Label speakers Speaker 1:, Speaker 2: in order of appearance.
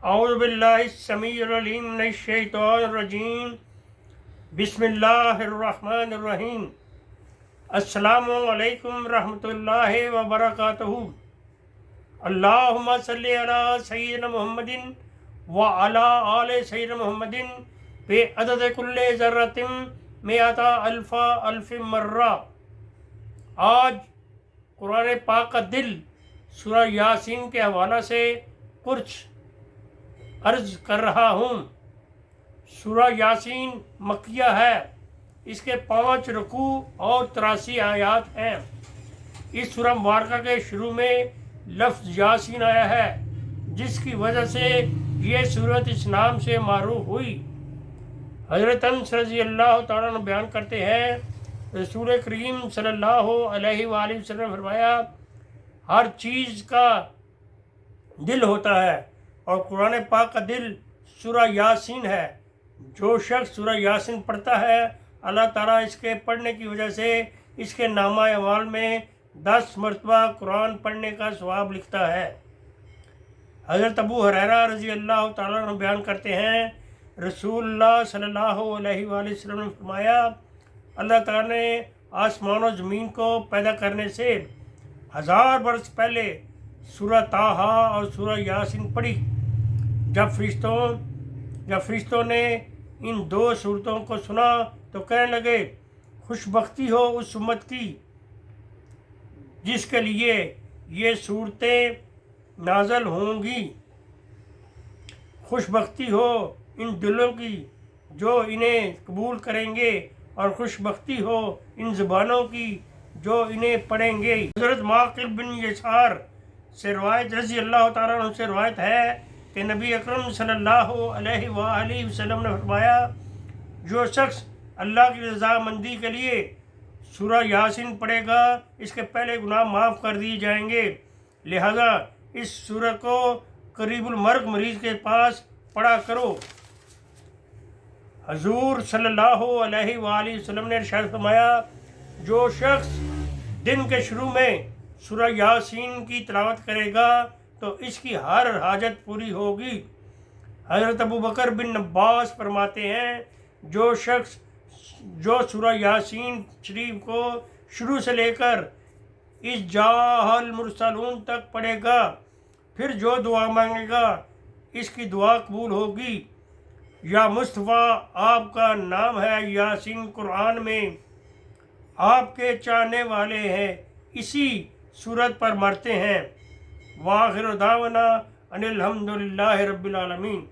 Speaker 1: اعوذ باللہ السمیع العلیم من الشیطان الرجیم بسم اللہ الرحمن الرحیم السلام علیکم رحمۃ اللہ وبرکاتہ اللہم صلی علی سیدنا محمد وعلی آل سیدنا محمد بعدد کل ذرۃ مئۃ الف مرہ۔ آج قرآن پاک کا دل سورہ یاسین کے حوالہ سے کچھ عرض کر رہا ہوں۔ سورہ یاسین مکیہ ہے، اس کے 5 رکوع اور 83 آیات ہیں۔ اس سورہ مبارکہ کے شروع میں لفظ یاسین آیا ہے، جس کی وجہ سے یہ سورت اس نام سے معروف ہوئی۔ حضرت انس رضی اللہ تعالیٰ عنہ بیان کرتے ہیں، رسول کریم صلی اللہ علیہ وآلہ وسلم نے فرمایا، ہر چیز کا دل ہوتا ہے اور قرآن پاک کا دل سورہ یاسین ہے۔ جو شخص سورہ یاسین پڑھتا ہے، اللہ تعالیٰ اس کے پڑھنے کی وجہ سے اس کے نامہ اعمال میں 10 مرتبہ قرآن پڑھنے کا ثواب لکھتا ہے۔ حضرت ابو ہریرہ رضی اللہ تعالیٰ عنہ بیان کرتے ہیں، رسول اللہ صلی اللہ علیہ وآلہ وسلم نے فرمایا، اللہ تعالیٰ نے آسمان و زمین کو پیدا کرنے سے 1000 برس پہلے سورہ طٰہٰ اور سورہ یاسین پڑھی۔ جب فرشتوں نے ان 2 سورتوں کو سنا تو کہنے لگے، خوش بختی ہو اس امت کی جس کے لیے یہ صورتیں نازل ہوں گی، خوش بختی ہو ان دلوں کی جو انہیں قبول کریں گے، اور خوش بختی ہو ان زبانوں کی جو انہیں پڑھیں گے۔ حضرت معقل بن یسار سے روایت رضی اللہ تعالیٰ عنہ سے روایت ہے کہ نبی اکرم صلی اللہ علیہ وآلہ وسلم نے فرمایا، جو شخص اللہ کی رضامندی کے لیے سورہ یاسین پڑھے گا، اس کے پہلے گناہ معاف کر دیے جائیں گے، لہذا اس سورہ کو قریب المرگ مریض کے پاس پڑھا کرو۔ حضور صلی اللہ علیہ وآلہ وسلم نے ارشاد فرمایا، جو شخص دن کے شروع میں سورہ یاسین کی تلاوت کرے گا تو اس کی ہر حاجت پوری ہوگی۔ حضرت ابو بکر بن عباس فرماتے ہیں، جو شخص جو سورہ یاسین شریف کو شروع سے لے کر اس جاء المرسلون تک پڑھے گا، پھر جو دعا مانگے گا اس کی دعا قبول ہوگی۔ یا مصطفیٰ آپ کا نام ہے، یاسین قرآن میں آپ کے چاہنے والے ہیں، اسی صورت پر مرتے ہیں۔ وآخر دعوانا ان الحمد للہ رب العالمین۔